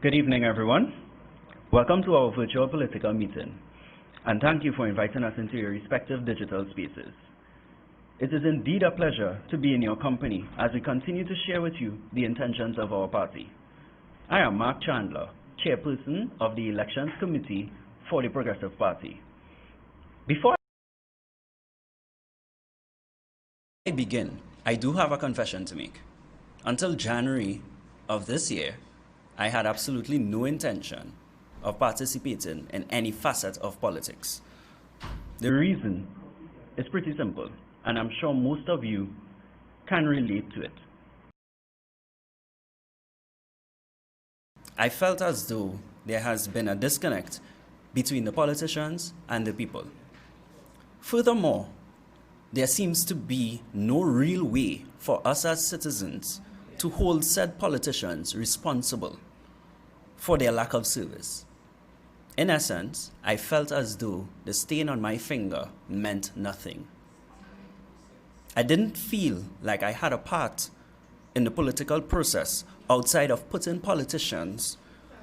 Good evening, everyone. Welcome to our virtual political meeting, and thank you for inviting us into your respective digital spaces. It is indeed a pleasure to be in your company as we continue to share with you the intentions of our party. I am Marc Chandler, Chairperson of the Elections Committee for the Progressive Party. Before I begin, I do have a confession to make. Until January of this year, I had absolutely no intention of participating in any facet of politics. The reason is pretty simple, and I'm sure most of you can relate to it. I felt as though there has been a disconnect between the politicians and the people. Furthermore, there seems to be no real way for us as citizens to hold said politicians responsible for their lack of service. In essence, I felt as though the stain on my finger meant nothing. I didn't feel like I had a part in the political process outside of putting politicians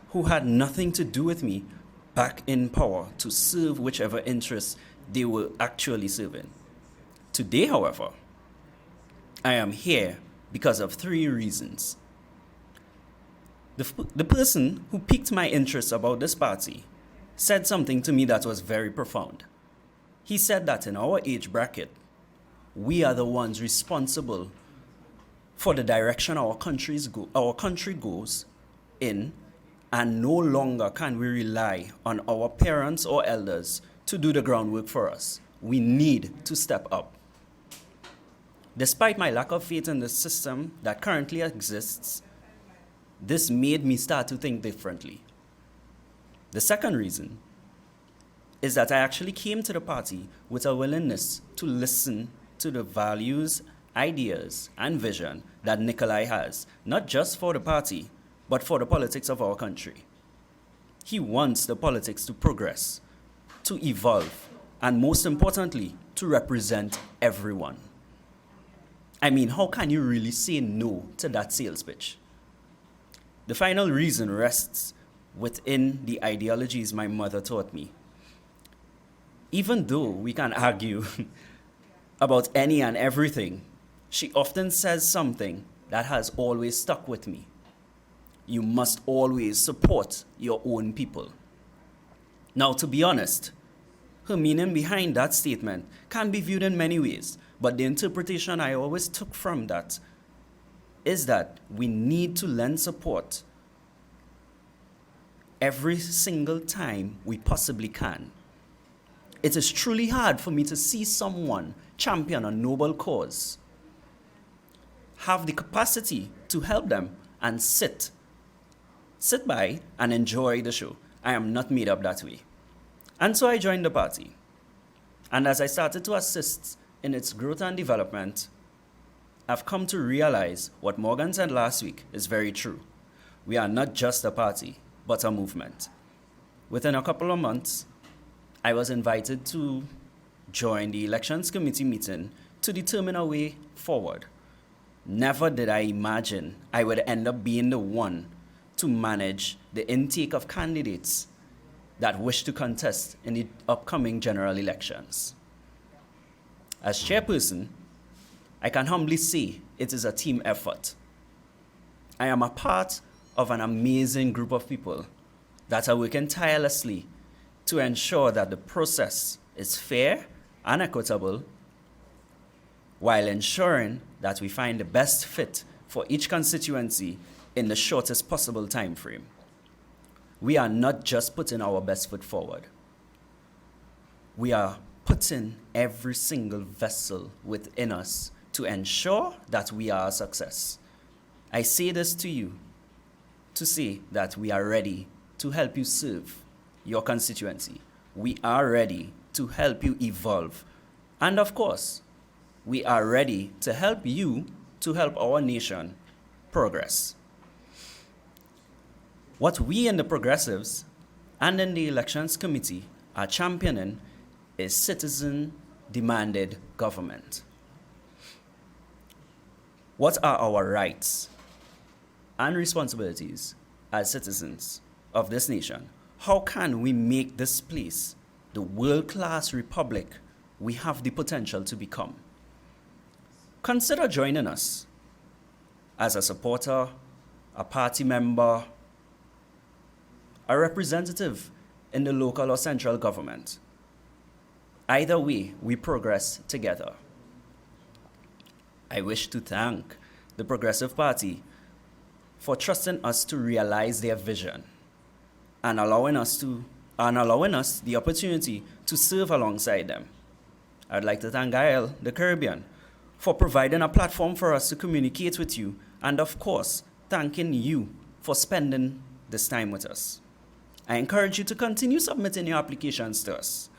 who had nothing to do with me back in power to serve whichever interests they were actually serving. Today, however, I am here because of 3 reasons. The person who piqued my interest about this party said something to me that was very profound. He said that in our age bracket, we are the ones responsible for the direction our country goes in, and no longer can we rely on our parents or elders to do the groundwork for us. We need to step up. Despite my lack of faith in the system that currently exists, this made me start to think differently. The second reason is that I actually came to the party with a willingness to listen to the values, ideas, and vision that Nikoli has, not just for the party, but for the politics of our country. He wants the politics to progress, to evolve, and most importantly, to represent everyone. I mean, how can you really say no to that sales pitch? The final reason rests within the ideologies my mother taught me. Even though we can argue about any and everything, she often says something that has always stuck with me. You must always support your own people. Now, to be honest, her meaning behind that statement can be viewed in many ways, but the interpretation I always took from that is that we need to lend support every single time we possibly can. It is truly hard for me to see someone champion a noble cause, have the capacity to help them, and sit by and enjoy the show. I am not made up that way. And so I joined the party. And as I started to assist in its growth and development, I've come to realize what Morgan said last week is very true. We are not just a party, but a movement. Within a couple of months, I was invited to join the Elections Committee meeting to determine a way forward. Never did I imagine I would end up being the one to manage the intake of candidates that wish to contest in the upcoming general elections. As chairperson, I can humbly say it is a team effort. I am a part of an amazing group of people that are working tirelessly to ensure that the process is fair and equitable, while ensuring that we find the best fit for each constituency in the shortest possible time frame. We are not just putting our best foot forward. We are putting every single vessel within us to ensure that we are a success. I say this to you to say that we are ready to help you serve your constituency. We are ready to help you evolve. And of course, we are ready to help you to help our nation progress. What we in the Progressives and in the Elections Committee are championing is citizen-demanded government. What are our rights and responsibilities as citizens of this nation, how can we make this place the world-class republic we have the potential to become? Consider joining us as a supporter, a party member, a representative in the local or central government. Either way, we progress together. I wish to thank the Progressive Party for trusting us to realize their vision and allowing us the opportunity to serve alongside them. I'd like to thank Gael, the Caribbean, for providing a platform for us to communicate with you, and of course, thanking you for spending this time with us. I encourage you to continue submitting your applications to us.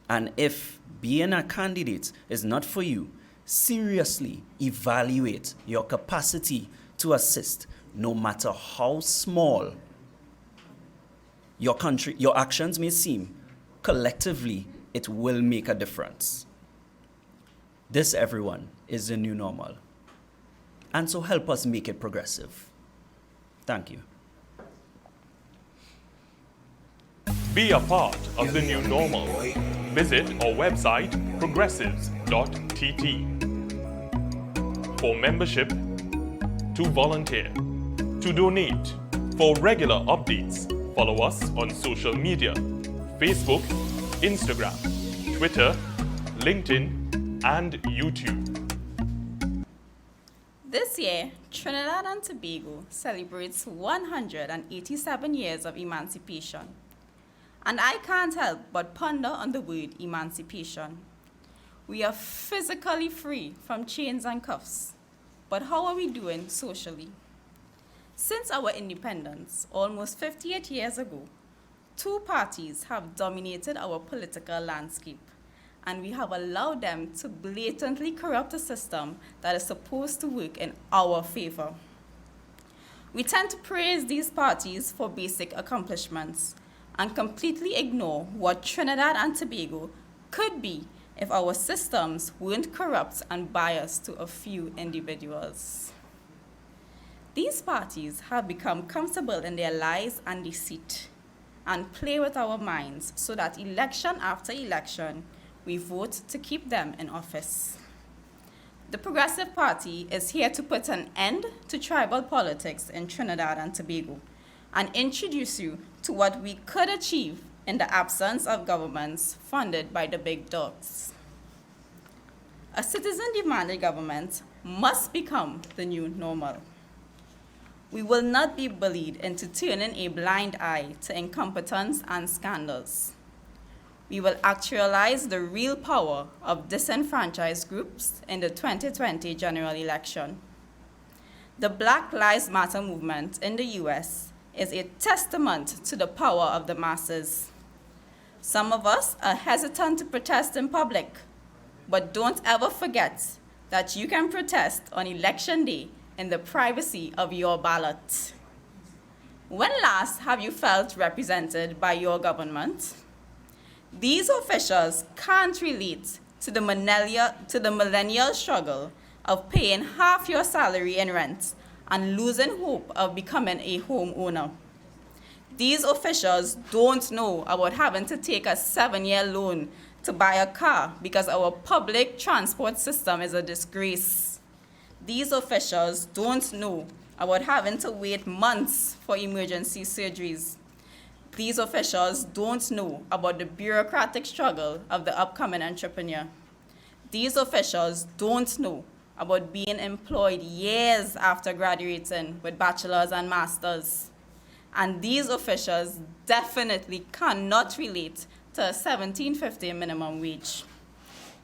And if being a candidate is not for you, seriously evaluate your capacity to assist, no matter how small your actions may seem. Collectively, it will make a difference. This, everyone, is the new normal. And so help us make it progressive. Thank you. Be a part of the new normal. Visit our website, progressives.tt. For membership, to volunteer, to donate. For regular updates, follow us on social media: Facebook, Instagram, Twitter, LinkedIn, and YouTube. This year, Trinidad and Tobago celebrates 187 years of emancipation. And I can't help but ponder on the word emancipation. We are physically free from chains and cuffs, but how are we doing socially? Since our independence, almost 58 years ago, two parties have dominated our political landscape, and we have allowed them to blatantly corrupt a system that is supposed to work in our favor. We tend to praise these parties for basic accomplishments and completely ignore what Trinidad and Tobago could be if our systems weren't corrupt and biased to a few individuals. These parties have become comfortable in their lies and deceit and play with our minds so that election after election, we vote to keep them in office. The Progressive Party is here to put an end to tribal politics in Trinidad and Tobago and introduce you to what we could achieve in the absence of governments funded by the big dogs. A citizen-demanded government must become the new normal. We will not be bullied into turning a blind eye to incompetence and scandals. We will actualize the real power of disenfranchised groups in the 2020 general election. The Black Lives Matter movement in the US is a testament to the power of the masses. Some of us are hesitant to protest in public, but don't ever forget that you can protest on election day in the privacy of your ballot. When last have you felt represented by your government? These officials can't relate to the millennial struggle of paying half your salary in rent and losing hope of becoming a homeowner. These officials don't know about having to take a 7-year loan to buy a car because our public transport system is a disgrace. These officials don't know about having to wait months for emergency surgeries. These officials don't know about the bureaucratic struggle of the upcoming entrepreneur. These officials don't know about being employed years after graduating with bachelor's and master's. And these officials definitely cannot relate to a $17.50 minimum wage.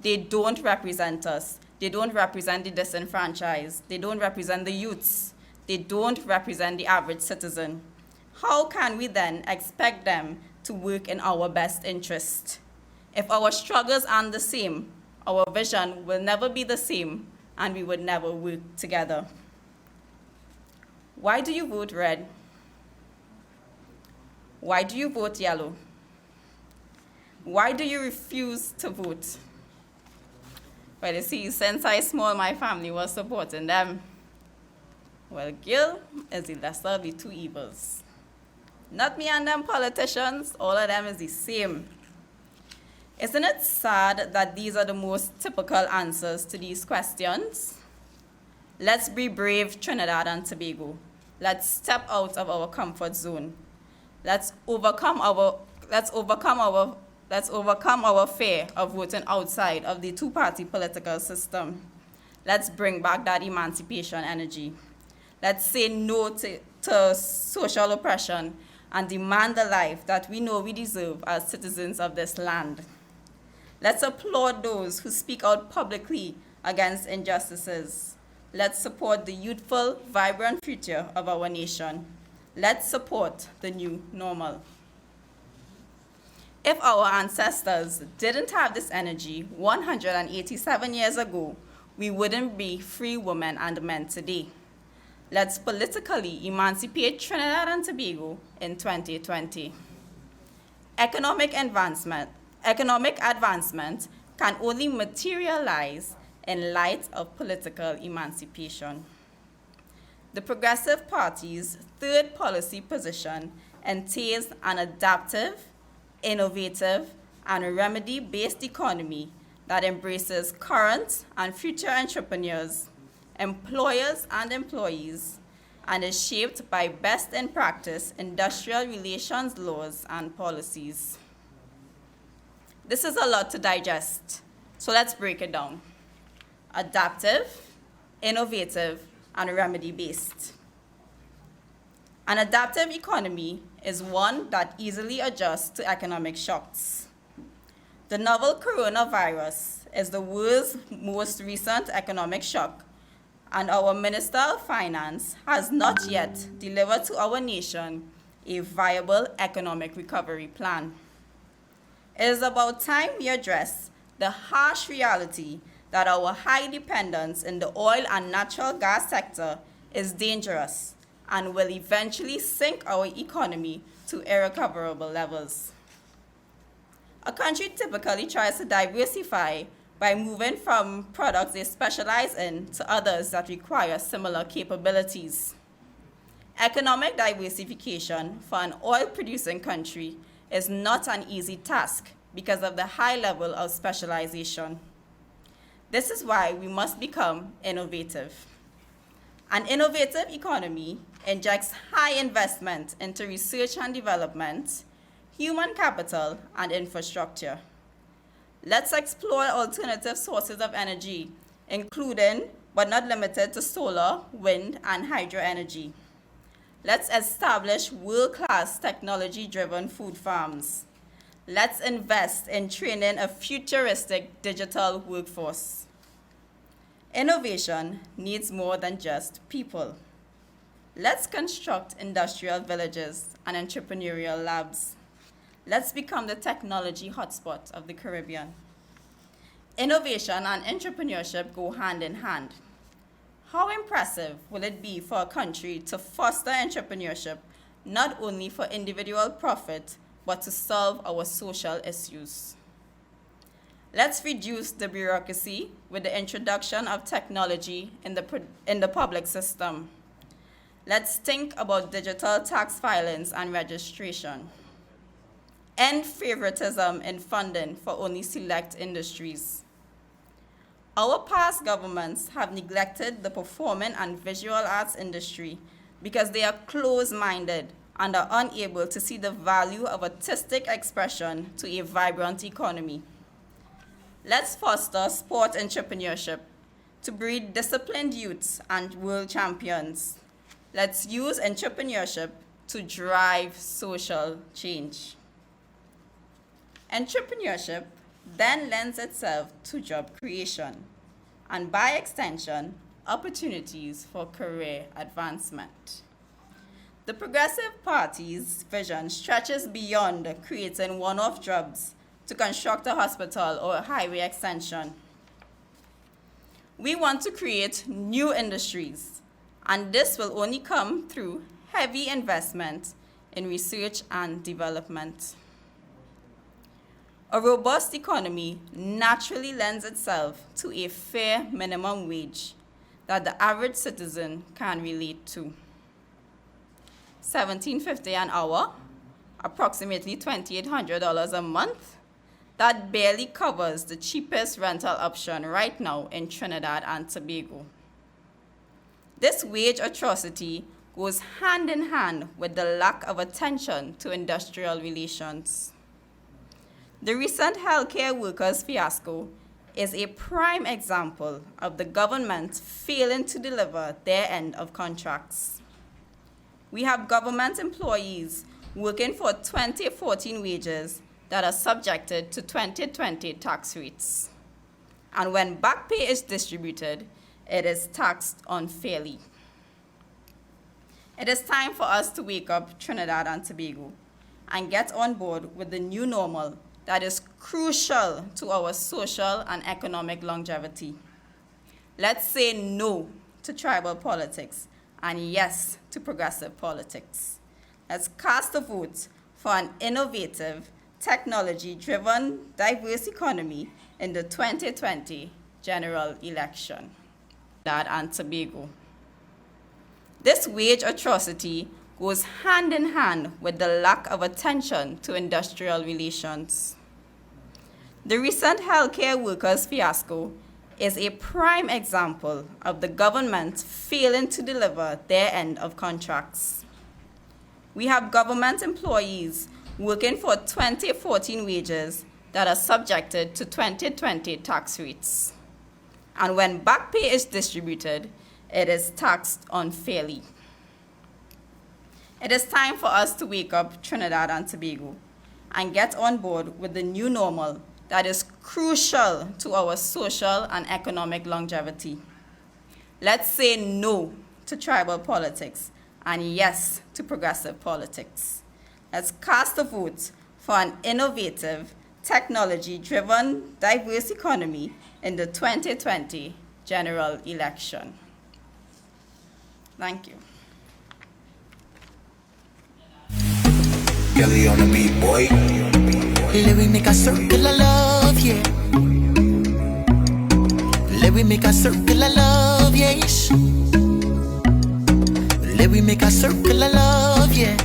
They don't represent us. They don't represent the disenfranchised. They don't represent the youths. They don't represent the average citizen. How can we then expect them to work in our best interest? If our struggles aren't the same, our vision will never be the same, and we would never work together. Why do you vote red? Why do you vote yellow? Why do you refuse to vote? Well, you see, since I small, my family was supporting them. Well, guilt is the lesser of the two evils. Not me and them politicians, all of them is the same. Isn't it sad that these are the most typical answers to these questions? Let's be brave, Trinidad and Tobago. Let's step out of our comfort zone. Let's overcome our fear of voting outside of the two-party political system. Let's bring back that emancipation energy. Let's say no to social oppression and demand the life that we know we deserve as citizens of this land. Let's applaud those who speak out publicly against injustices. Let's support the youthful, vibrant future of our nation. Let's support the new normal. If our ancestors didn't have this energy 187 years ago, we wouldn't be free women and men today. Let's politically emancipate Trinidad and Tobago in 2020. Economic advancement can only materialize in light of political emancipation. The Progressive Party's third policy position entails an adaptive, innovative, and remedy-based economy that embraces current and future entrepreneurs, employers and employees, and is shaped by best-in-practice industrial relations laws and policies. This is a lot to digest, so let's break it down. Adaptive, innovative, and remedy-based. An adaptive economy is one that easily adjusts to economic shocks. The novel coronavirus is the world's most recent economic shock, and our Minister of Finance has not yet delivered to our nation a viable economic recovery plan. It is about time we address the harsh reality that our high dependence in the oil and natural gas sector is dangerous and will eventually sink our economy to irrecoverable levels. A country typically tries to diversify by moving from products they specialize in to others that require similar capabilities. Economic diversification for an oil-producing country is not an easy task because of the high level of specialization. This is why we must become innovative. An innovative economy injects high investment into research and development, human capital, and infrastructure. Let's explore alternative sources of energy, including, but not limited to solar, wind, and hydro energy. Let's establish world-class technology-driven food farms. Let's invest in training a futuristic digital workforce. Innovation needs more than just people. Let's construct industrial villages and entrepreneurial labs. Let's become the technology hotspot of the Caribbean. Innovation and entrepreneurship go hand in hand. How impressive will it be for a country to foster entrepreneurship, not only for individual profit, but to solve our social issues? Let's reduce the bureaucracy with the introduction of technology in the public system. Let's think about digital tax filings and registration. End favoritism in funding for only select industries. Our past governments have neglected the performing and visual arts industry because they are closed-minded and are unable to see the value of artistic expression to a vibrant economy. Let's foster sport entrepreneurship to breed disciplined youths and world champions. Let's use entrepreneurship to drive social change. Entrepreneurship then lends itself to job creation, and by extension, opportunities for career advancement. The Progressive Party's vision stretches beyond creating one-off jobs to construct a hospital or a highway extension. We want to create new industries, and this will only come through heavy investment in research and development. A robust economy naturally lends itself to a fair minimum wage that the average citizen can relate to. $17.50 an hour, approximately $2,800 a month. That barely covers the cheapest rental option right now in Trinidad and Tobago. This wage atrocity goes hand in hand with the lack of attention to industrial relations. The recent healthcare workers fiasco is a prime example of the government failing to deliver their end of contracts. We have government employees working for 2014 wages that are subjected to 2020 tax rates. And when back pay is distributed, it is taxed unfairly. It is time for us to wake up Trinidad and Tobago and get on board with the new normal that is crucial to our social and economic longevity. Let's say no to tribal politics and yes to progressive politics. Let's cast a vote for an innovative, technology-driven, diverse economy in the 2020 general election. Trinidad and Tobago. This wage atrocity goes hand in hand with the lack of attention to industrial relations. The recent healthcare workers fiasco is a prime example of the government failing to deliver their end of contracts. We have government employees working for 2014 wages that are subjected to 2020 tax rates. And when back pay is distributed, it is taxed unfairly. It is time for us to wake up Trinidad and Tobago and get on board with the new normal that is crucial to our social and economic longevity. Let's say no to tribal politics and yes to progressive politics. Let's cast a vote for an innovative, technology-driven, diverse economy in the 2020 general election. Thank you. Kelly on the beat, boy. Let me make a circle of love, yeah. Let me make a circle of love, yes. Let me make a circle of love, yeah.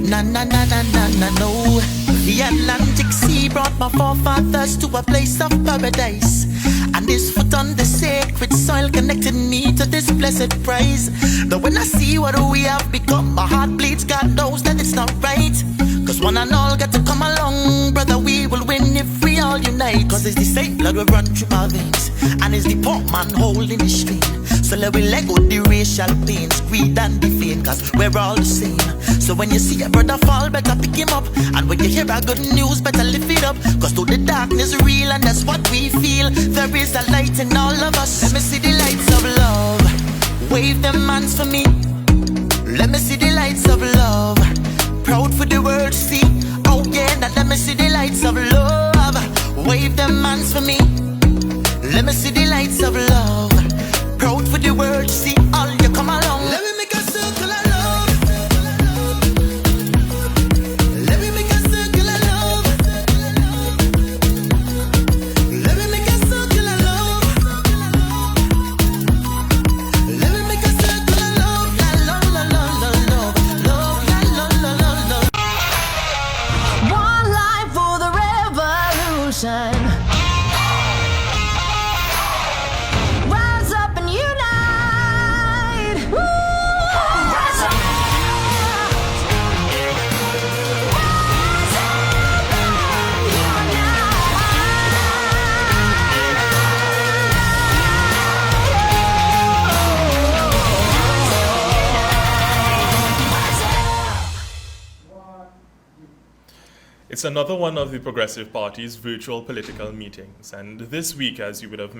Na na na na na na no. The Atlantic Sea brought my forefathers to a place of paradise. And this foot on the sacred soil connected me to this blessed prize. Though when I see what we have become, my heart bleeds, God knows that it's not right. Cause one and all got to come along, brother, we will win if we all unite. Cause it's the same blood will run through my veins, and it's the poor man holding the strain. So let we let go the racial pains, greed and defame, cause we're all the same. So when you see a brother fall, better pick him up. And when you hear a good news, better lift it up. Cause though the darkness is real and that's what we feel, there is a light in all of us. Let me see the lights of love, wave them hands for me. Let me see the lights of love, proud for the world to see. Oh yeah, now let me see the lights of love, wave them hands for me. Let me see the lights of love, proud for the world to see. All you come along. Let me make a circle of love. Let me make a circle of love. Let me make a circle of love. Let me make a circle of love. La la la la la love, la la la la la. One life for the revolution. Rise up and unite. Woo! Rise up. Rise up and It's another one of the Progressive Party's virtual political meetings, and this week, as you would have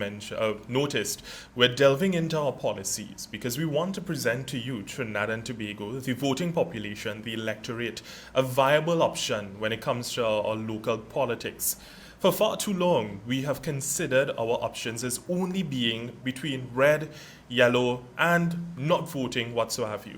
noticed, we're delving into our policies because we want to present to you, Trinidad and Tobago, the voting population, the electorate, a viable option when it comes to our local politics. For far too long, we have considered our options as only being between red, yellow, and not voting whatsoever.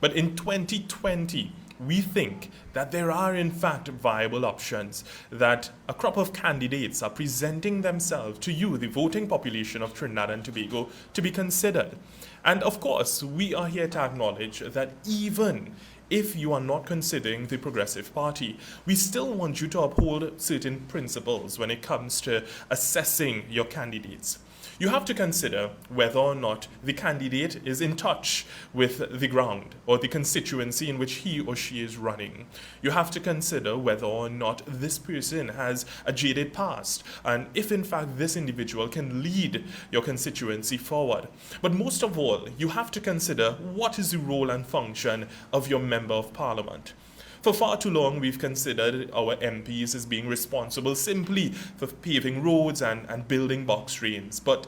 But in 2020, we think that there are in fact viable options, that a crop of candidates are presenting themselves to you, the voting population of Trinidad and Tobago, to be considered. And of course, we are here to acknowledge that even if you are not considering the Progressive Party, we still want you to uphold certain principles when it comes to assessing your candidates. You have to consider whether or not the candidate is in touch with the ground or the constituency in which he or she is running. You have to consider whether or not this person has a jaded past, and if in fact this individual can lead your constituency forward. But most of all, you have to consider what is the role and function of your Member of Parliament. For far too long, we've considered our MPs as being responsible simply for paving roads and building box drains. But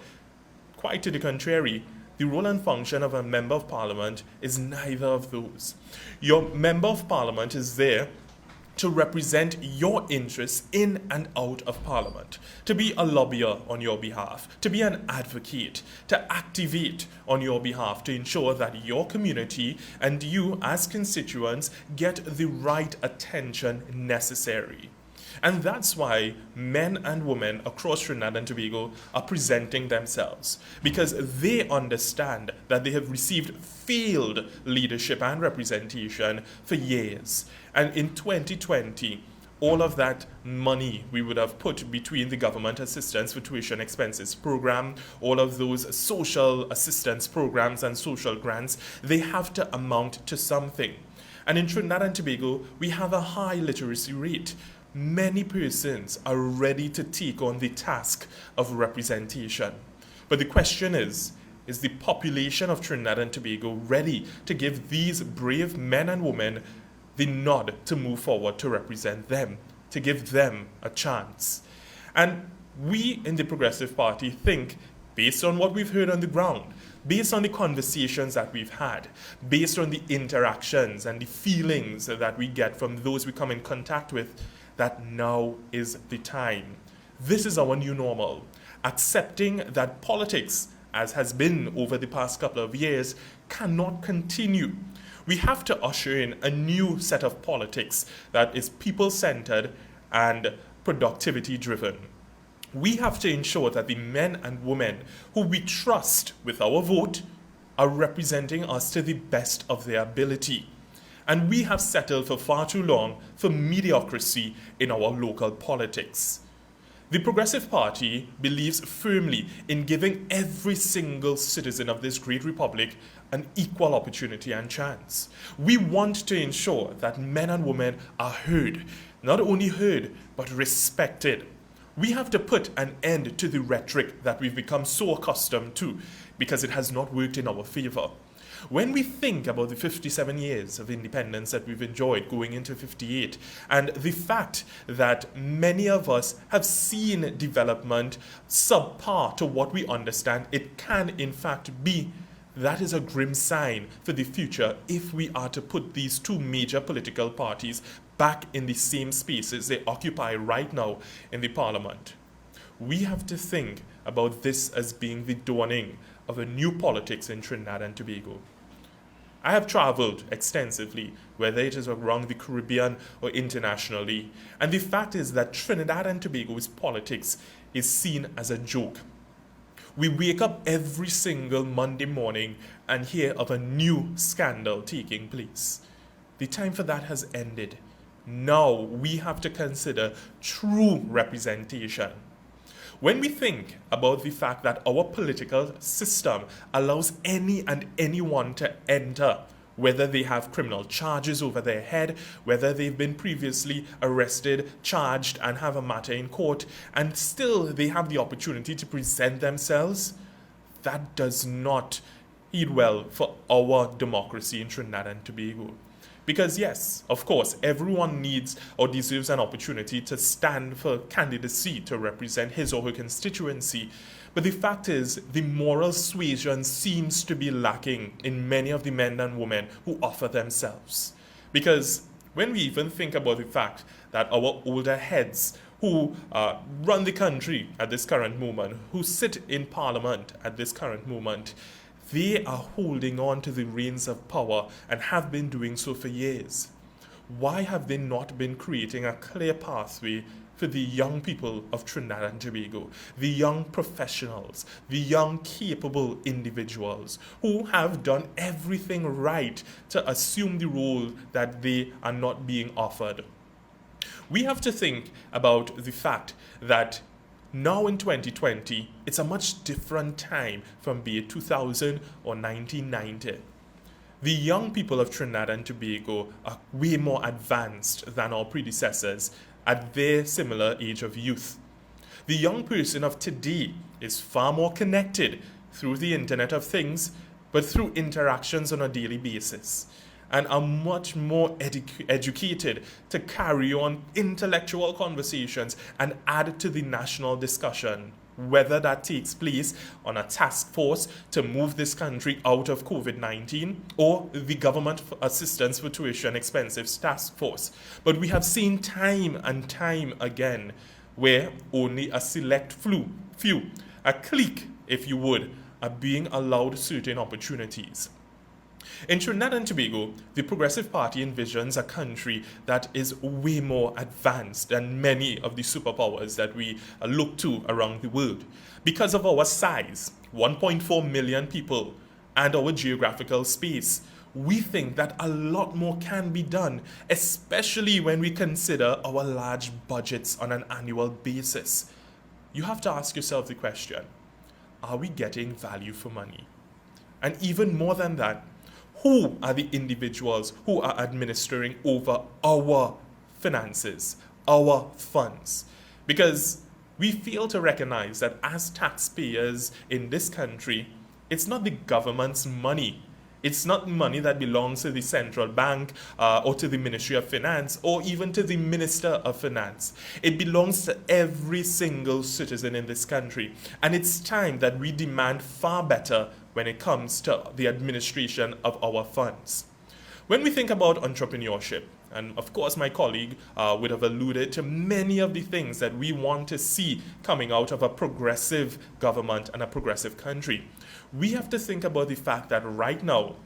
quite to the contrary, the role and function of a Member of Parliament is neither of those. Your Member of Parliament is there to represent your interests in and out of Parliament, to be a lobbyer on your behalf, to be an advocate, to activate on your behalf to ensure that your community and you as constituents get the right attention necessary. And that's why men and women across Trinidad and Tobago are presenting themselves, because they understand that they have received failed leadership and representation for years. And in 2020, all of that money we would have put between the government assistance for tuition expenses program, all of those social assistance programs and social grants, they have to amount to something. And in Trinidad and Tobago, we have a high literacy rate. Many persons are ready to take on the task of representation. But the question is the population of Trinidad and Tobago ready to give these brave men and women the nod to move forward to represent them, to give them a chance? And we in the Progressive Party think, based on what we've heard on the ground, based on the conversations that we've had, based on the interactions and the feelings that we get from those we come in contact with, that now is the time. This is our new normal. Accepting that politics, as has been over the past couple of years, cannot continue. We have to usher in a new set of politics that is people-centered and productivity-driven. We have to ensure that the men and women who we trust with our vote are representing us to the best of their ability. And we have settled for far too long for mediocrity in our local politics. The Progressive Party believes firmly in giving every single citizen of this great republic an equal opportunity and chance. We want to ensure that men and women are heard, not only heard, but respected. We have to put an end to the rhetoric that we've become so accustomed to, because it has not worked in our favor. When we think about the 57 years of independence that we've enjoyed, going into 58, and the fact that many of us have seen development subpar to what we understand it can in fact be, that is a grim sign for the future if we are to put these two major political parties back in the same spaces they occupy right now in the Parliament. We have to think about this as being the dawning of a new politics in Trinidad and Tobago. I have traveled extensively, whether it is around the Caribbean or internationally, and the fact is that Trinidad and Tobago's politics is seen as a joke. We wake up every single Monday morning and hear of a new scandal taking place. The time for that has ended. Now we have to consider true representation. When we think about the fact that our political system allows any and anyone to enter, whether they have criminal charges over their head, whether they've been previously arrested, charged, and have a matter in court, and still they have the opportunity to present themselves, that does not heed well for our democracy in Trinidad and Tobago. Because yes, of course, everyone needs or deserves an opportunity to stand for candidacy to represent his or her constituency. But the fact is, the moral suasion seems to be lacking in many of the men and women who offer themselves. Because when we even think about the fact that our older heads who run the country at this current moment, who sit in Parliament at this current moment, they are holding on to the reins of power and have been doing so for years. why have they not been creating a clear pathway for the young people of Trinidad and Tobago, the young professionals, the young capable individuals who have done everything right to assume the role that they are not being offered? We have to think about the fact that now in 2020, it's a much different time from be it 2000 or 1990. The young people of Trinidad and Tobago are way more advanced than our predecessors at their similar age of youth. The young person of today is far more connected through the Internet of Things, but through interactions on a daily basis, and are much more educated to carry on intellectual conversations and add to the national discussion, whether that takes place on a task force to move this country out of COVID-19 or the government assistance for tuition expenses task force. But we have seen time and time again where only a select few, a clique, if you would, are being allowed certain opportunities. In Trinidad and Tobago, the Progressive Party envisions a country that is way more advanced than many of the superpowers that we look to around the world. Because of our size, 1.4 million people, and our geographical space, we think that a lot more can be done, especially when we consider our large budgets on an annual basis. You have to ask yourself the question, are we getting value for money? And even more than that, who are the individuals who are administering over our finances, our funds? Because we fail to recognize that as taxpayers in this country, it's not the government's money. It's not money that belongs to the central bank or to the Ministry of Finance or even to the Minister of Finance. It belongs to every single citizen in this country. And it's time that we demand far better when it comes to the administration of our funds. When we think about entrepreneurship, and of course my colleague would have alluded to many of the things that we want to see coming out of a progressive government and a progressive country, we have to think about the fact that right now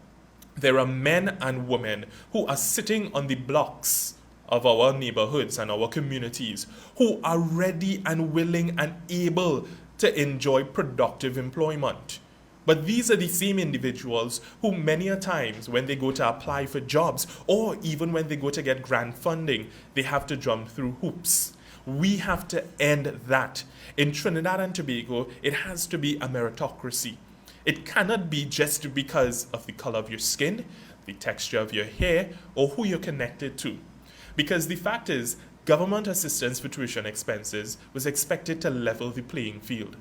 there are men and women who are sitting on the blocks of our neighborhoods and our communities who are ready and willing and able to enjoy productive employment. But these are the same individuals who many a times when they go to apply for jobs or even when they go to get grant funding, they have to jump through hoops. We have to end that. In Trinidad and Tobago, it has to be a meritocracy. It cannot be just because of the color of your skin, the texture of your hair, or who you're connected to. Because the fact is, government assistance for tuition expenses was expected to level the playing field.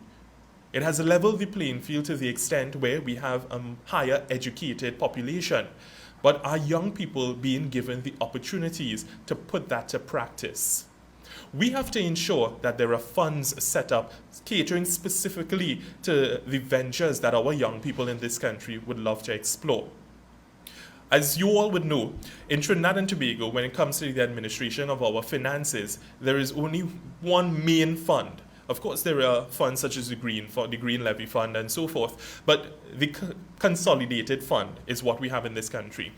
It has leveled the playing field to the extent where we have a higher educated population, but are young people being given the opportunities to put that to practice? We have to ensure that there are funds set up catering specifically to the ventures that our young people in this country would love to explore. As you all would know, in Trinidad and Tobago, when it comes to the administration of our finances, there is only one main fund. Of course, there are funds such as the Green Levy Fund and so forth, but the consolidated fund is what we have in this country.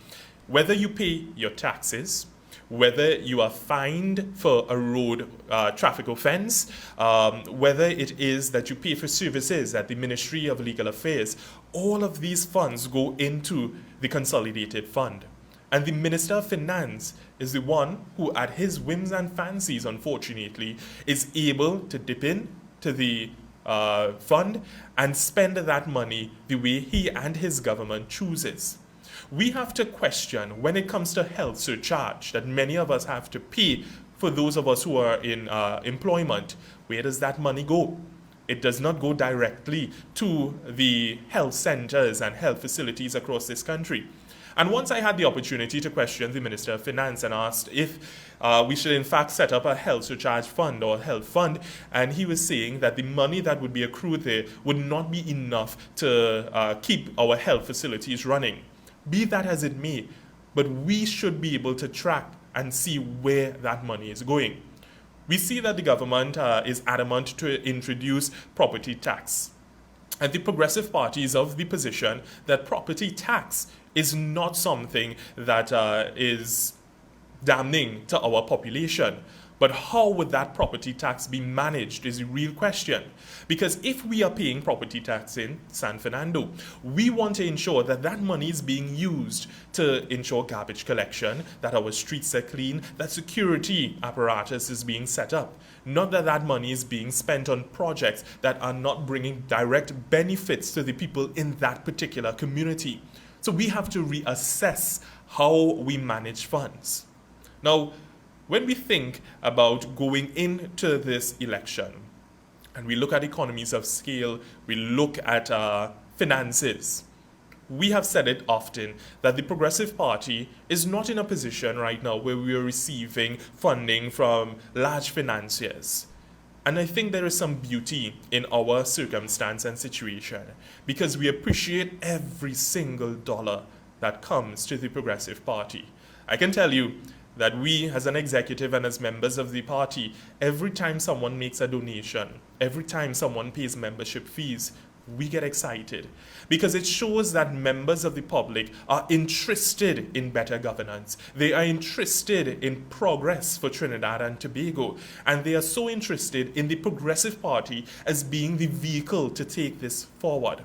Whether you pay your taxes, whether you are fined for a road traffic offense, whether it is that you pay for services at the Ministry of Legal Affairs, all of these funds go into the consolidated fund. And the Minister of Finance is the one who, at his whims and fancies, unfortunately, is able to dip in to the fund and spend that money the way he and his government chooses. We have to question, when it comes to health surcharge that many of us have to pay for those of us who are in employment, where does that money go? It does not go directly to the health centers and health facilities across this country. And once I had the opportunity to question the Minister of Finance and asked if we should in fact set up a health surcharge fund or health fund, and he was saying that the money that would be accrued there would not be enough to keep our health facilities running. Be that as it may, but we should be able to track and see where that money is going. We see that the government is adamant to introduce property tax. And the Progressive Party is of the position that property tax is not something that is damning to our population. But how would that property tax be managed is a real question. Because if we are paying property tax in San Fernando, we want to ensure that that money is being used to ensure garbage collection, that our streets are clean, that security apparatus is being set up. Not that that money is being spent on projects that are not bringing direct benefits to the people in that particular community. So we have to reassess how we manage funds. Now, when we think about going into this election, and we look at economies of scale, we look at finances, we have said it often that the Progressive Party is not in a position right now where we are receiving funding from large financiers. And I think there is some beauty in our circumstance and situation because we appreciate every single dollar that comes to the Progressive Party. I can tell you that we as an executive and as members of the party, every time someone makes a donation, every time someone pays membership fees, we get excited because it shows that members of the public are interested in better governance. They are interested in progress for Trinidad and Tobago, and they are so interested in the Progressive Party as being the vehicle to take this forward.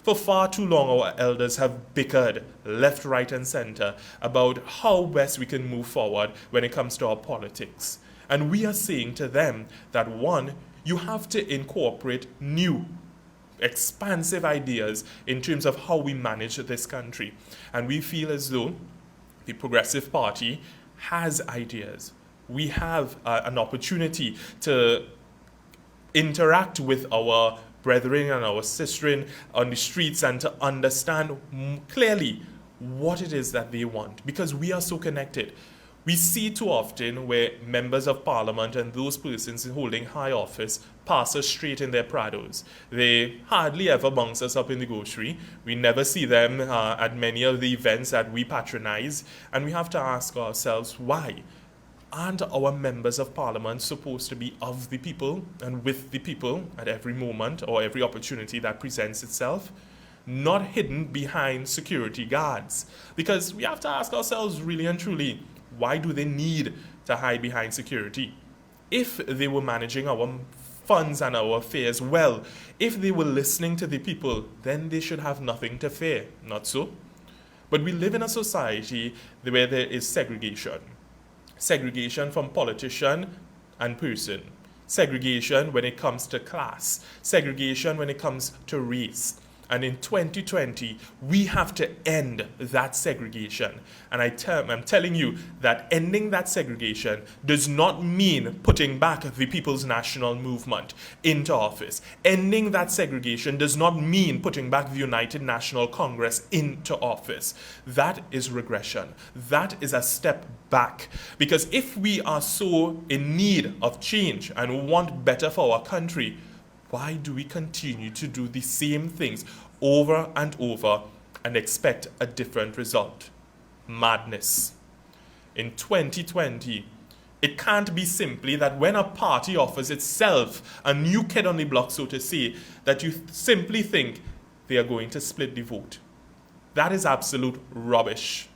For far too long, our elders have bickered left, right, and center about how best we can move forward when it comes to our politics. And we are saying to them that, one, you have to incorporate new, expansive ideas in terms of how we manage this country. And we feel as though the Progressive Party has ideas. We have an opportunity to interact with our brethren and our sistren on the streets and to understand clearly what it is that they want, because we are so connected. We see too often where members of parliament and those persons holding high office pass us straight in their Prados. They hardly ever bounce us up in the grocery. We never see them at many of the events that we patronize, and we have to ask ourselves why. Aren't our members of parliament supposed to be of the people and with the people at every moment or every opportunity that presents itself? Not hidden behind security guards. Because we have to ask ourselves really and truly, why do they need to hide behind security? If they were managing our funds and our affairs well, if they were listening to the people, then they should have nothing to fear. Not so? But we live in a society where there is segregation. Segregation from politician and person. Segregation when it comes to class. Segregation when it comes to race. And in 2020, we have to end that segregation. And I'm telling you that ending that segregation does not mean putting back the People's National Movement into office. Ending that segregation does not mean putting back the United National Congress into office. That is regression. That is a step back. Because if we are so in need of change and want better for our country, why do we continue to do the same things over and over and expect a different result? Madness. In 2020, it can't be simply that when a party offers itself a new kid on the block, so to say, that you simply think they are going to split the vote. That is absolute rubbish.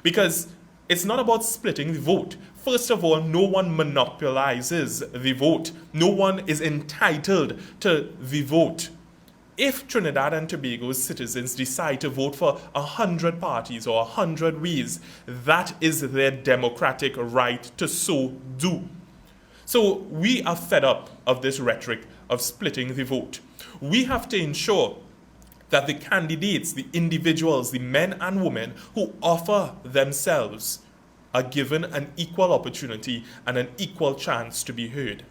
Because it's not about splitting the vote. First of all, no one monopolizes the vote. No one is entitled to the vote. If Trinidad and Tobago's citizens decide to vote for 100 parties or 100 ways, that is their democratic right to so do. So we are fed up of this rhetoric of splitting the vote. We have to ensure that the candidates, the individuals, the men and women who offer themselves are given an equal opportunity and an equal chance to be heard.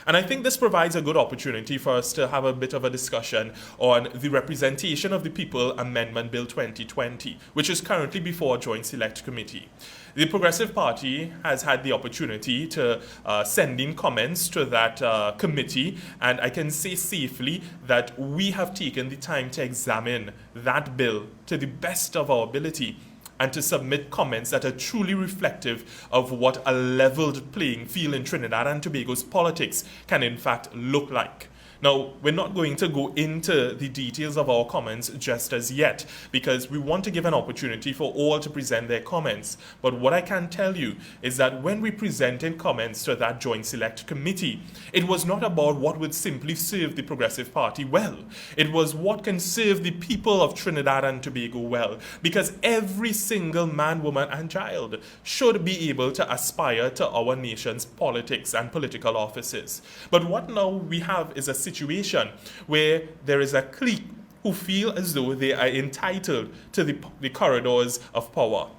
And I think this provides a good opportunity for us to have a bit of a discussion on the Representation of the People Amendment Bill 2020, which is currently before a Joint Select Committee. The Progressive Party has had the opportunity to send in comments to that committee, and I can say safely that we have taken the time to examine that bill to the best of our ability and to submit comments that are truly reflective of what a leveled playing field in Trinidad and Tobago's politics can in fact look like. Now, we're not going to go into the details of our comments just as yet, because we want to give an opportunity for all to present their comments. But what I can tell you is that when we presented comments to that Joint Select Committee, it was not about what would simply serve the Progressive Party well. It was what can serve the people of Trinidad and Tobago well, because every single man, woman, and child should be able to aspire to our nation's politics and political offices. But what now we have is a situation where there is a clique who feel as though they are entitled to the corridors of power.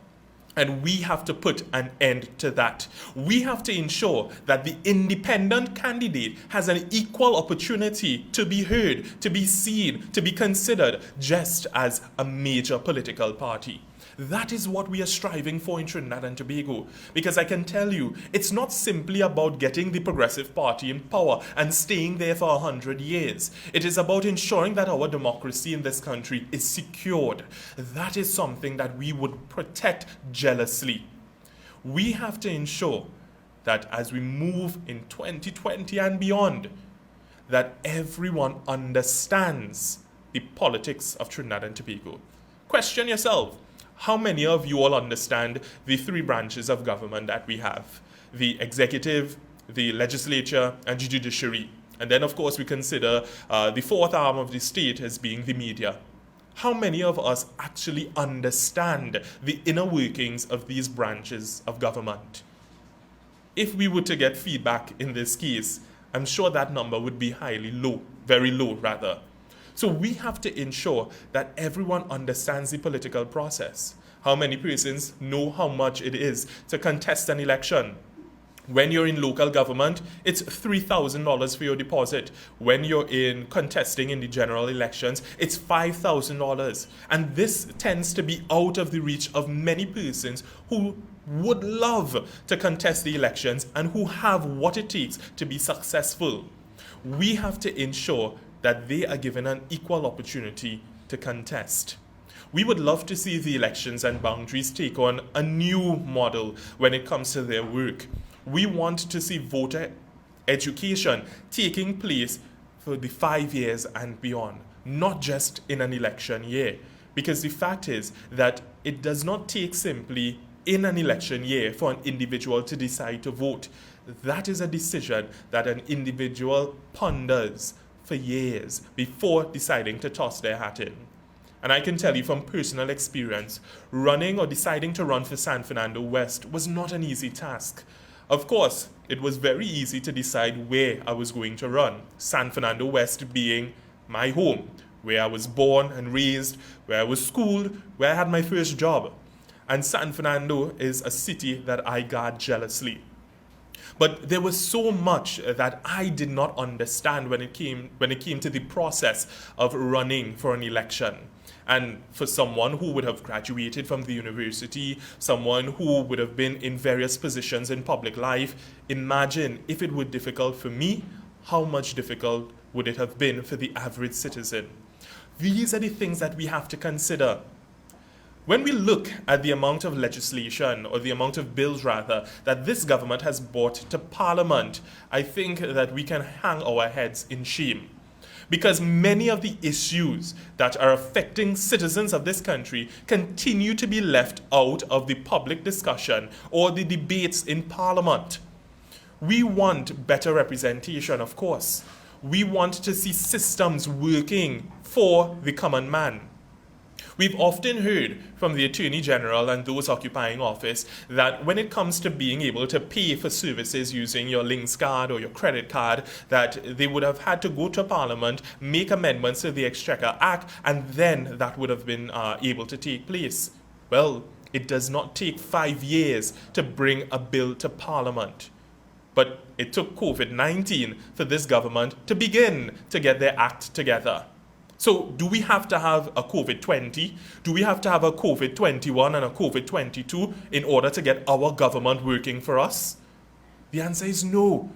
And we have to put an end to that. We have to ensure that the independent candidate has an equal opportunity to be heard, to be seen, to be considered, just as a major political party. That is what we are striving for in Trinidad and Tobago. Because I can tell you, it's not simply about getting the Progressive Party in power and staying there for 100 years. It is about ensuring that our democracy in this country is secured. That is something that we would protect jealously. We have to ensure that as we move in 2020 and beyond, that everyone understands the politics of Trinidad and Tobago. Question yourself. How many of you all understand the three branches of government that we have? The executive, the legislature, and the judiciary. And then, of course, we consider the fourth arm of the state as being the media. How many of us actually understand the inner workings of these branches of government? If we were to get feedback in this case, I'm sure that number would be highly low, very low rather. So we have to ensure that everyone understands the political process. How many persons know how much it is to contest an election? When you're in local government, it's $3,000 for your deposit. When you're in contesting in the general elections, it's $5,000. And this tends to be out of the reach of many persons who would love to contest the elections and who have what it takes to be successful. We have to ensure that they are given an equal opportunity to contest. We would love to see the elections and boundaries take on a new model when it comes to their work. We want to see voter education taking place for the 5 years and beyond, not just in an election year. Because the fact is that it does not take simply in an election year for an individual to decide to vote. That is a decision that an individual ponders for years before deciding to toss their hat in. And I can tell you from personal experience, running or deciding to run for San Fernando West was not an easy task. Of course, it was very easy to decide where I was going to run, San Fernando West being my home, where I was born and raised, where I was schooled, where I had my first job. And San Fernando is a city that I guard jealously. But there was so much that I did not understand when it came to the process of running for an election. And for someone who would have graduated from the university, someone who would have been in various positions in public life, imagine if it were difficult for me, how much difficult would it have been for the average citizen? These are the things that we have to consider. When we look at the amount of legislation, or the amount of bills rather, that this government has brought to Parliament, I think that we can hang our heads in shame. Because many of the issues that are affecting citizens of this country continue to be left out of the public discussion or the debates in Parliament. We want better representation, of course. We want to see systems working for the common man. We've often heard from the Attorney General and those occupying office that when it comes to being able to pay for services using your Links card or your credit card, that they would have had to go to Parliament, make amendments to the Exchequer Act, and then that would have been able to take place. Well, it does not take 5 years to bring a bill to Parliament. But it took COVID-19 for this government to begin to get their act together. So do we have to have a COVID-20? Do we have to have a COVID-21 and a COVID-22 in order to get our government working for us? The answer is no.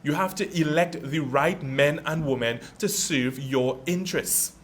You have to elect the right men and women to serve your interests.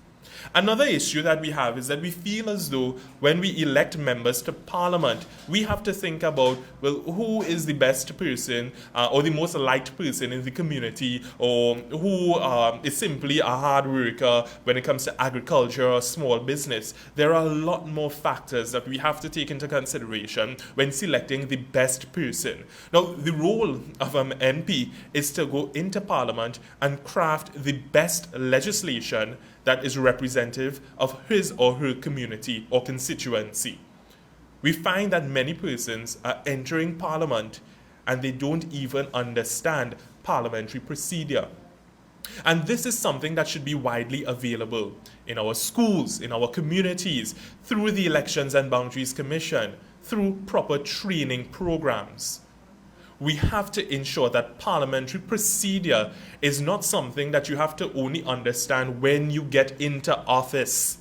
Another issue that we have is that we feel as though when we elect members to parliament, we have to think about, well, who is the best person or the most liked person in the community, or who is simply a hard worker when it comes to agriculture or small business. There are a lot more factors that we have to take into consideration when selecting the best person. Now, the role of an MP is to go into parliament and craft the best legislation that is representative of his or her community or constituency. We find that many persons are entering parliament and they don't even understand parliamentary procedure. And this is something that should be widely available in our schools, in our communities, through the Elections and Boundaries Commission, through proper training programs. We have to ensure that parliamentary procedure is not something that you have to only understand when you get into office.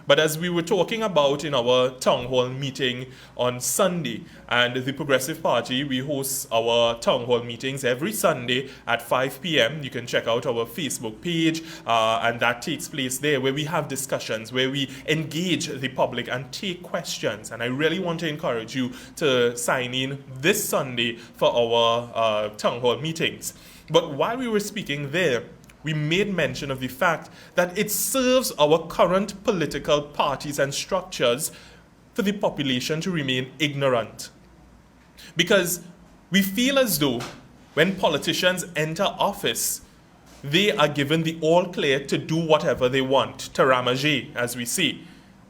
But as we were talking about in our town hall meeting on Sunday, and the Progressive Party, we host our town hall meetings every Sunday at 5 p.m. You can check out our Facebook page, and that takes place there, where we have discussions, where we engage the public and take questions. And I really want to encourage you to sign in this Sunday for our town hall meetings. But while we were speaking there, we made mention of the fact that it serves our current political parties and structures for the population to remain ignorant. Because we feel as though when politicians enter office, they are given the all clear to do whatever they want, to ramage, as we say.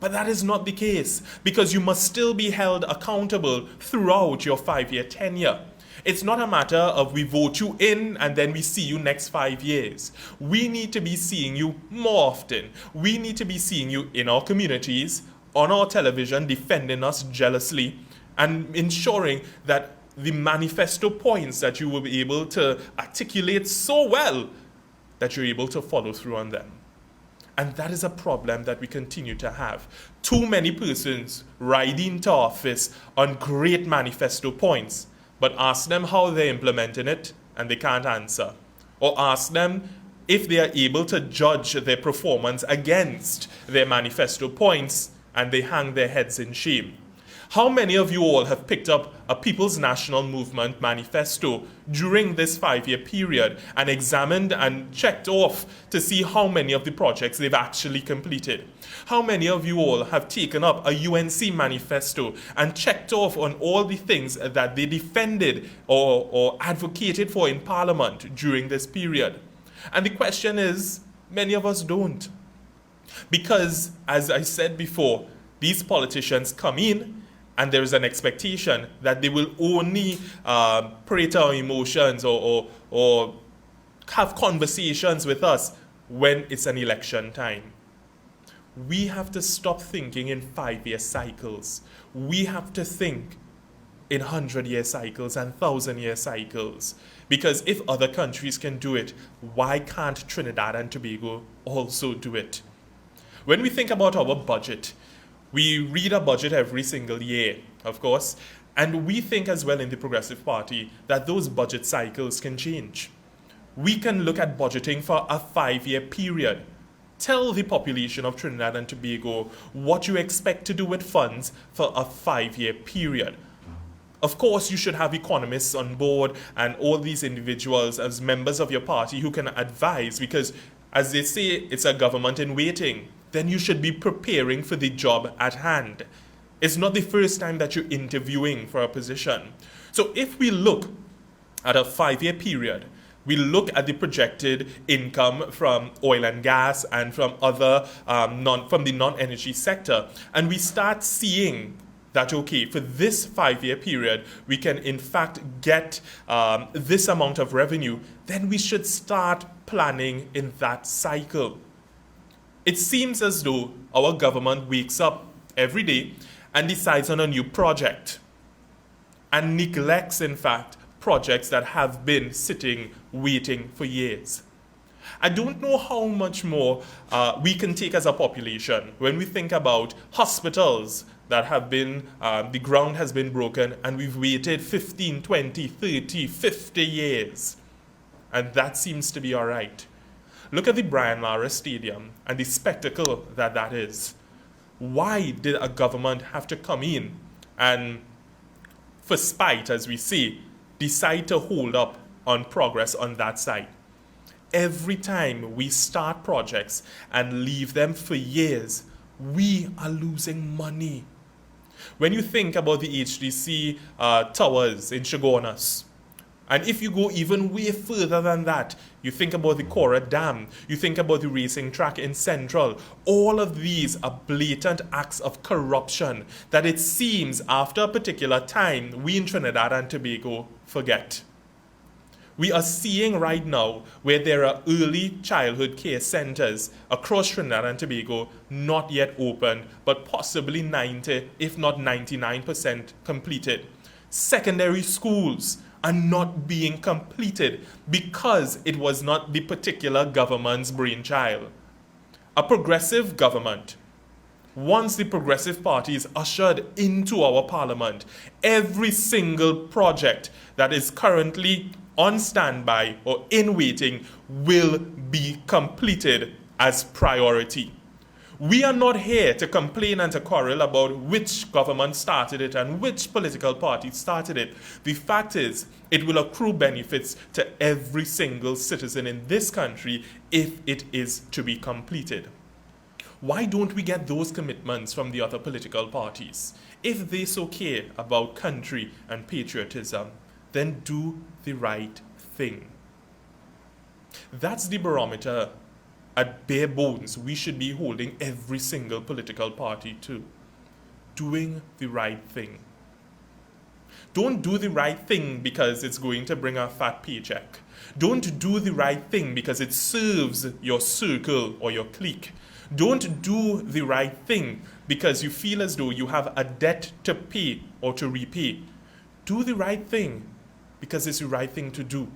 But that is not the case, because you must still be held accountable throughout your 5-year tenure. It's not a matter of we vote you in and then we see you next 5 years. We need to be seeing you more often. We need to be seeing you in our communities, on our television, defending us jealously, and ensuring that the manifesto points that you will be able to articulate so well that you're able to follow through on them. And that is a problem that we continue to have. Too many persons riding to office on great manifesto points, but ask them how they're implementing it, and they can't answer. Or ask them if they are able to judge their performance against their manifesto points, and they hang their heads in shame. How many of you all have picked up a People's National Movement manifesto during this 5-year period and examined and checked off to see how many of the projects they've actually completed? How many of you all have taken up a UNC manifesto and checked off on all the things that they defended or advocated for in Parliament during this period? And the question is, many of us don't. Because, as I said before, these politicians come in and there is an expectation that they will only prey to our emotions or have conversations with us when it's an election time. We have to stop thinking in 5-year cycles. We have to think in 100-year cycles and 1,000-year cycles. Because if other countries can do it, why can't Trinidad and Tobago also do it? When we think about our budget, we read a budget every single year, of course, and we think as well in the Progressive Party that those budget cycles can change. We can look at budgeting for a 5-year period. Tell the population of Trinidad and Tobago what you expect to do with funds for a 5-year period. Of course, you should have economists on board and all these individuals as members of your party who can advise, because as they say, it's a government in waiting. Then you should be preparing for the job at hand. It's not the first time that you're interviewing for a position. So if we look at a 5-year period, we look at the projected income from oil and gas and from other from the non-energy sector, and we start seeing that, okay, for this 5-year period, we can in fact get this amount of revenue, then we should start planning in that cycle. It seems as though our government wakes up every day and decides on a new project and neglects, in fact, projects that have been sitting, waiting for years. I don't know how much more we can take as a population when we think about hospitals that have been, the ground has been broken and we've waited 15, 20, 30, 50 years. And that seems to be all right. Look at the Brian Lara Stadium and the spectacle that is. Why did a government have to come in and, for spite, as we say, decide to hold up on progress on that side? Every time we start projects and leave them for years, we are losing money. When you think about the HDC towers in Chagonas, and if you go even way further than that, you think about the Cora Dam, you think about the racing track in Central, all of these are blatant acts of corruption that it seems after a particular time we in Trinidad and Tobago forget. We are seeing right now where there are early childhood care centers across Trinidad and Tobago not yet open, but possibly 90, if not 99% completed. Secondary schools are not being completed because it was not the particular government's brainchild. A progressive government, once the Progressive Party is ushered into our parliament, every single project that is currently on standby or in waiting will be completed as priority. We are not here to complain and to quarrel about which government started it and which political party started it. The fact is, it will accrue benefits to every single citizen in this country if it is to be completed. Why don't we get those commitments from the other political parties? If they so care about country and patriotism, then do the right thing. That's the barometer at bare bones we should be holding every single political party to. Doing the right thing. Don't do the right thing because it's going to bring a fat paycheck. Don't do the right thing because it serves your circle or your clique. Don't do the right thing because you feel as though you have a debt to pay or to repay. Do the right thing because it's the right thing to do.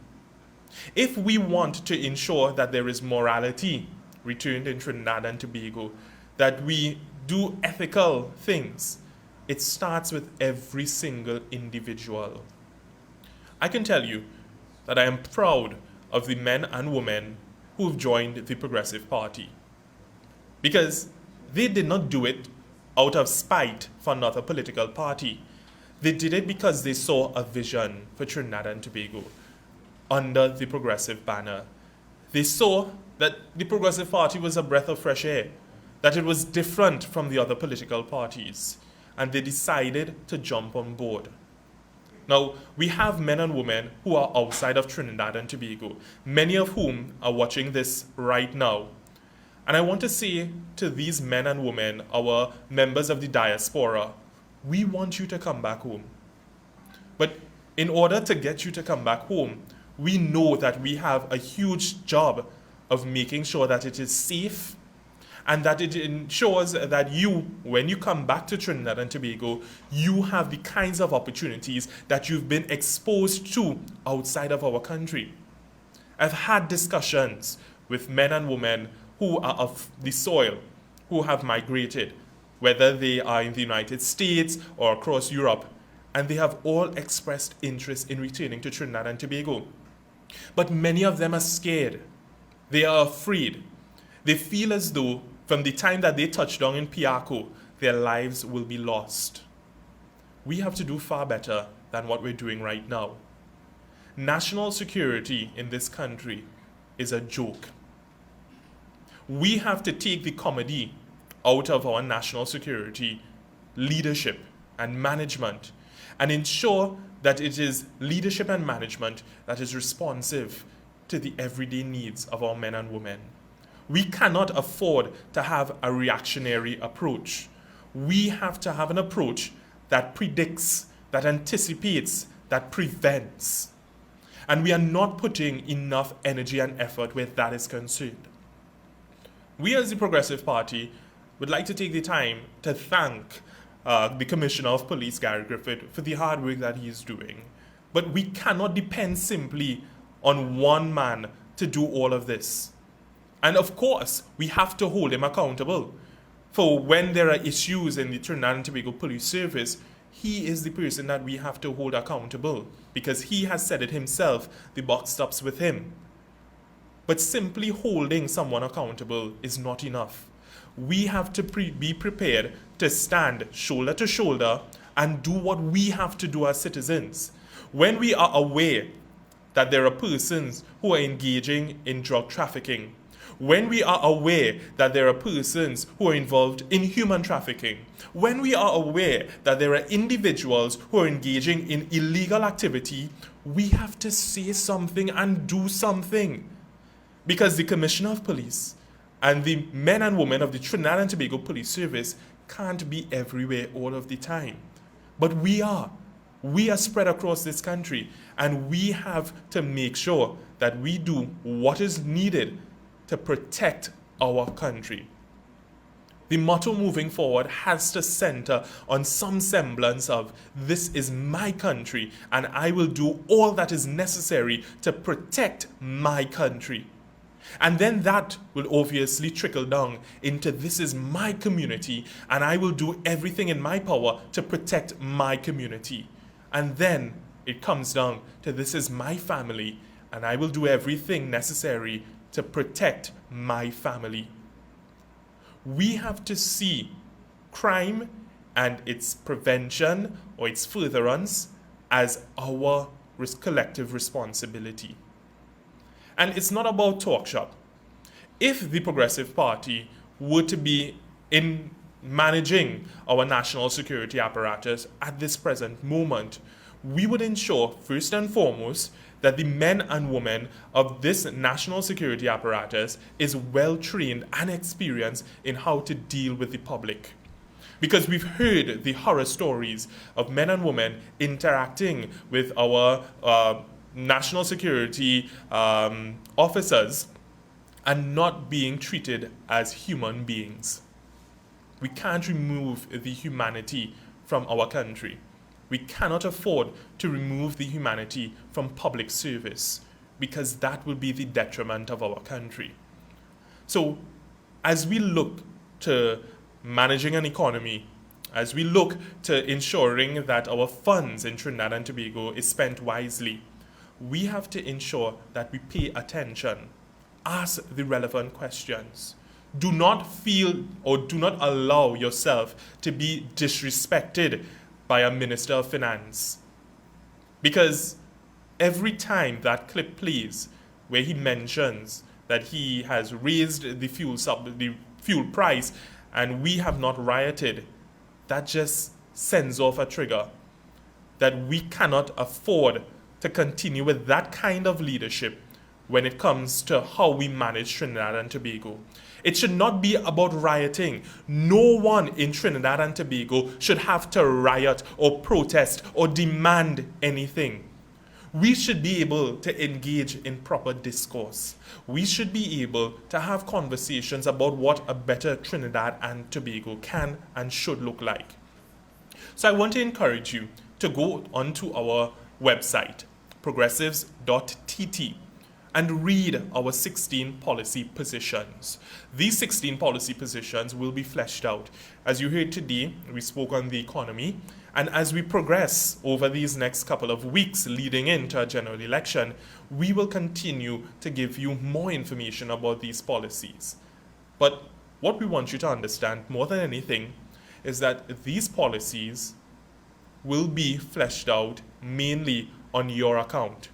If we want to ensure that there is morality returned in Trinidad and Tobago, that we do ethical things, it starts with every single individual. I can tell you that I am proud of the men and women who have joined the Progressive Party, because they did not do it out of spite for another political party. They did it because they saw a vision for Trinidad and Tobago under the Progressive banner. They saw that the Progressive Party was a breath of fresh air, that it was different from the other political parties, and they decided to jump on board. Now, we have men and women who are outside of Trinidad and Tobago, many of whom are watching this right now. And I want to say to these men and women, our members of the diaspora, we want you to come back home. But in order to get you to come back home, we know that we have a huge job of making sure that it is safe and that it ensures that you, when you come back to Trinidad and Tobago, you have the kinds of opportunities that you've been exposed to outside of our country. I've had discussions with men and women who are of the soil, who have migrated, whether they are in the United States or across Europe, and they have all expressed interest in returning to Trinidad and Tobago. But many of them are scared. They are afraid. They feel as though from the time that they touch down in Piaco, their lives will be lost. We have to do far better than what we're doing right now. National security in this country is a joke. We have to take the comedy out of our national security leadership and management and ensure that it is leadership and management that is responsive to the everyday needs of our men and women. We cannot afford to have a reactionary approach. We have to have an approach that predicts, that anticipates, that prevents. And we are not putting enough energy and effort where that is concerned. We as the Progressive Party would like to take the time to thank the Commissioner of Police, Gary Griffith, for the hard work that he is doing. But we cannot depend simply on one man to do all of this. And of course, we have to hold him accountable. For when there are issues in the Trinidad and Tobago Police Service, he is the person that we have to hold accountable, because he has said it himself, the buck stops with him. But simply holding someone accountable is not enough. We have to be prepared to stand shoulder to shoulder and do what we have to do as citizens. When we are aware that there are persons who are engaging in drug trafficking, when we are aware that there are persons who are involved in human trafficking, when we are aware that there are individuals who are engaging in illegal activity, we have to say something and do something. Because the Commissioner of Police and the men and women of the Trinidad and Tobago Police Service can't be everywhere all of the time. But we are. We are spread across this country, and we have to make sure that we do what is needed to protect our country. The motto moving forward has to center on some semblance of, this is my country, and I will do all that is necessary to protect my country. And then that will obviously trickle down into, this is my community, and I will do everything in my power to protect my community. And then it comes down to, this is my family, and I will do everything necessary to protect my family. We have to see crime and its prevention or its furtherance as our collective responsibility. And it's not about talk shop. If the Progressive Party were to be in managing our national security apparatus at this present moment, we would ensure, first and foremost, that the men and women of this national security apparatus is well trained and experienced in how to deal with the public. Because we've heard the horror stories of men and women interacting with our national security officers and not being treated as human beings. We can't remove the humanity from our country. We cannot afford to remove the humanity from public service, because that will be the detriment of our country. So, as we look to managing an economy, as we look to ensuring that our funds in Trinidad and Tobago is spent wisely, we have to ensure that we pay attention, ask the relevant questions. Do not feel or do not allow yourself to be disrespected by a Minister of Finance. Because every time that clip plays where he mentions that he has raised the fuel price and we have not rioted, that just sends off a trigger that we cannot afford to continue with that kind of leadership when it comes to how we manage Trinidad and Tobago. It should not be about rioting. No one in Trinidad and Tobago should have to riot or protest or demand anything. We should be able to engage in proper discourse. We should be able to have conversations about what a better Trinidad and Tobago can and should look like. So I want to encourage you to go onto our website, progressives.tt, and read our 16 policy positions. These 16 policy positions will be fleshed out. As you heard today, we spoke on the economy, and as we progress over these next couple of weeks leading into a general election, we will continue to give you more information about these policies. But what we want you to understand more than anything is that these policies will be fleshed out mainly on your account.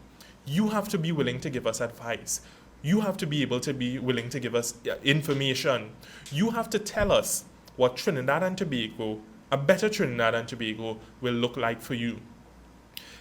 You have to be willing to give us advice. You have to be able to be willing to give us information. You have to tell us what Trinidad and Tobago, a better Trinidad and Tobago, will look like for you.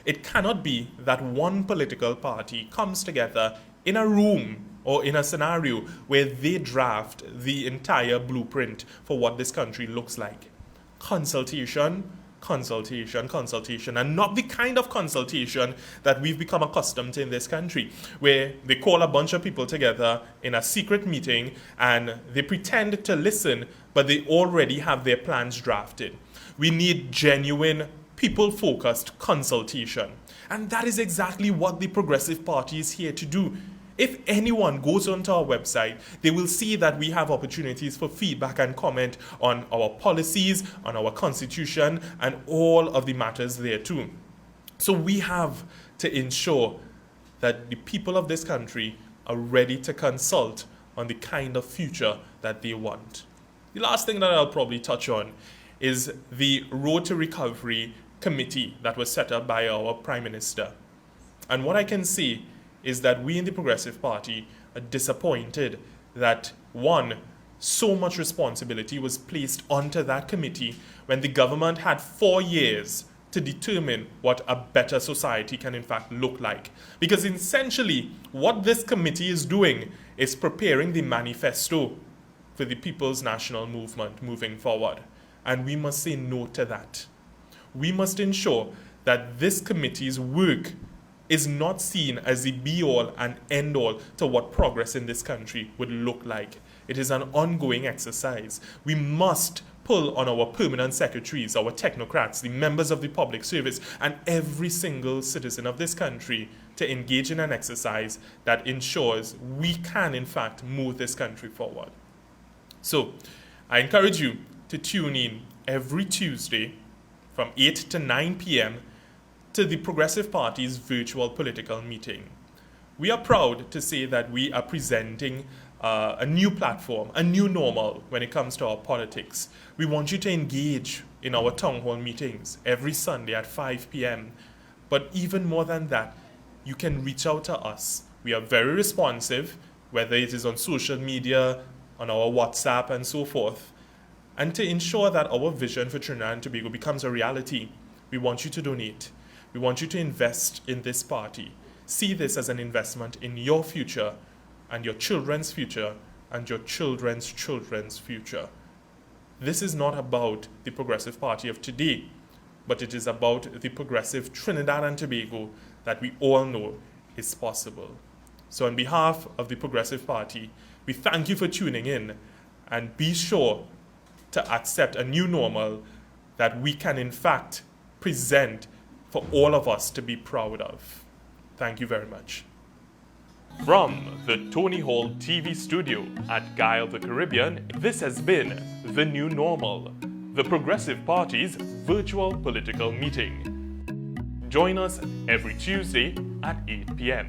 It cannot be that one political party comes together in a room or in a scenario where they draft the entire blueprint for what this country looks like. Consultation, and not the kind of consultation that we've become accustomed to in this country, where they call a bunch of people together in a secret meeting and they pretend to listen, but they already have their plans drafted. We need genuine, people-focused consultation. And that is exactly what the Progressive Party is here to do. If anyone goes onto our website, they will see that we have opportunities for feedback and comment on our policies, on our constitution, and all of the matters there too. So we have to ensure that the people of this country are ready to consult on the kind of future that they want. The last thing that I'll probably touch on is the Road to Recovery Committee that was set up by our Prime Minister. And what I can see is that we in the Progressive Party are disappointed that, one, so much responsibility was placed onto that committee when the government had 4 years to determine what a better society can in fact look like. Because essentially, what this committee is doing is preparing the manifesto for the People's National Movement moving forward. And we must say no to that. We must ensure that this committee's work is not seen as the be-all and end-all to what progress in this country would look like. It is an ongoing exercise. We must pull on our permanent secretaries, our technocrats, the members of the public service, and every single citizen of this country to engage in an exercise that ensures we can, in fact, move this country forward. So, I encourage you to tune in every Tuesday from 8 to 9 p.m. to the Progressive Party's virtual political meeting. We are proud to say that we are presenting a new platform, a new normal when it comes to our politics. We want you to engage in our town hall meetings every Sunday at 5 p.m. But even more than that, you can reach out to us. We are very responsive, whether it is on social media, on our WhatsApp, and so forth. And to ensure that our vision for Trinidad and Tobago becomes a reality, we want you to donate. We want you to invest in this party. See this as an investment in your future and your children's future and your children's children's future. This is not about the Progressive Party of today, but it is about the progressive Trinidad and Tobago that we all know is possible. So on behalf of the Progressive Party, we thank you for tuning in, and be sure to accept a new normal that we can in fact present for all of us to be proud of. Thank you very much. From the Tony Hall TV studio at Guy of the Caribbean, this has been The New Normal, the Progressive Party's virtual political meeting. Join us every Tuesday at 8 p.m.